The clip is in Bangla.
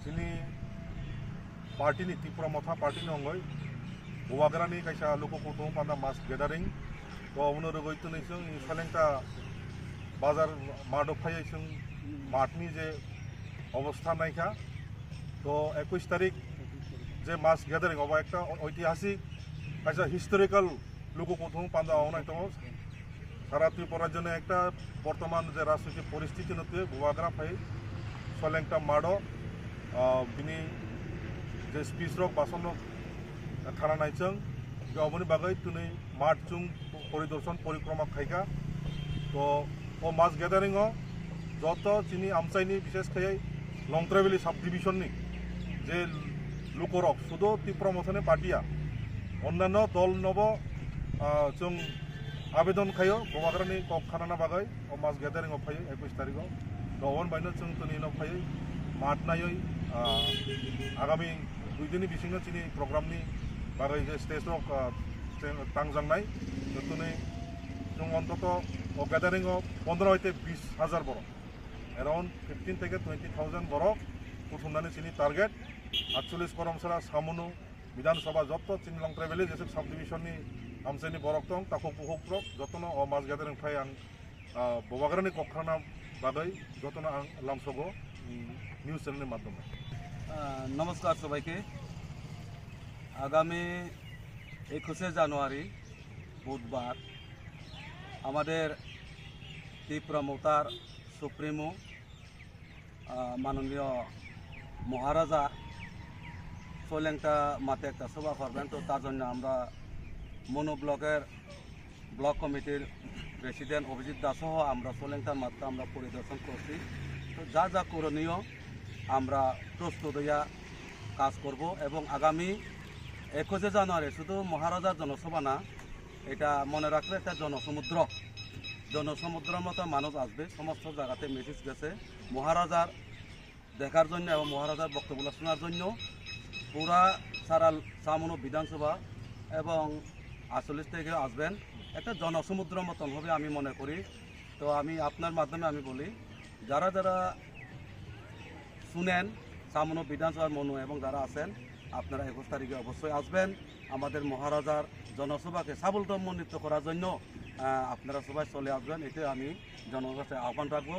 जोंनि पार्टीनि त्रिपुरा मथा पार्टीनि अंगै बवाग्रानि कायसा लोककौतुम पान्दा मास गेदारिं तो उन रगै तनैसों सलेंटा बाजार मादो फायै जों माठनि जे अवस्था नायखा तो 21 तारिख जे मास गेदारिं अबा एक ऐतिहासिक कायसा हिस्टोरिकल लोककौतुम पान्दा अनाय दङ सारा त्रिपुरार जন্য একটা বর্তমান যে রাজনৈতিক পরিস্থিতি নতে বवाग्रा फाय सलेंटा माडो बिनि जे स्पीच रक बासन थाना नायचों गावनि बागै तुनै माठ जुं परिदर्शन परिक्रमा खायगा तो ओ मास गेदारिंग যত চিনি আমচাইনি বিশেষ খাই লংট্রাভেলি সাব ডিভিশননি যে লোকরক শুধু ত্রিপুরা মথনে পার্টিয়া অন্যান্য দল নব जों आवेदन खायो बवाग्रानि कक खाना बागै ओ मास गेदारिंग फायो 21 तारिख गवन बायनो जों तनि न फायो माठ नायै आगामी 2 दिननि बिसिङाव चिनि प्रग्रामनि बागै जे स्टेज रक तांजांनाय तनि जों अन्तत ओ गेदारिंग 15 हयते 20,000 बर अराउंड 15 থেকে 20,000 बर बुथुमनानै चिनि टार्गेट 48 करमसारा सामुनु विधानसभा जत चिनि लंट्राभेलि जेसे सब डिविजननि आमसाइनि बरक दं ताखौ बुहुप्रक जतन अ मास गेदारिं फाय आं बवाग्रानि कक्राना बागै जतन आं लामसगो নিউজ চ্যানেলের মাধ্যমে। নমস্কার সবাইকে। আগামী 21শে জানুয়ারি বুধবার আমাদের ত্রিপুরা মোতার সুপ্রিমো মাননীয় মহারাজা সলেংটা মাঠে একটা সভা করবেন, তো তার জন্য আমরা মনো ব্লকের ব্লক কমিটির প্রেসিডেন্ট অভিজিৎ দাসহ আমরা সলেংটার মাঠটা আমরা পরিদর্শন করছি। তো যা যা করণীয় আমরা প্রস্তুত হইয়া কাজ করব এবং আগামী 21শে জানুয়ারি শুধু মহারাজার জনসভা না, এটা মনে রাখলে একটা জনসমুদ্রের মতো মানুষ আসবে। সমস্ত জায়গাতে মেসেজ গেছে মহারাজার দেখার জন্য এবং মহারাজার বক্তব্য শোনার জন্য পুরা সারা সামনো বিধানসভা এবং 48 থেকে আসবেন। একটা জনসমুদ্রের মতন হবে আমি মনে করি। তো আমি আপনার মাধ্যমে আমি বলি, যারা যারা শুনেন সামনো বিধানসভার মনু এবং যারা আছেন আপনারা 21 তারিখে অবশ্যই আসবেন। আমাদের মহারাজার জনসভাকে সাফল্যমণ্ডিত করার জন্য আপনারা সবাই চলে আসবেন, এতে আমি জনগণের কাছে আহ্বান রাখবো।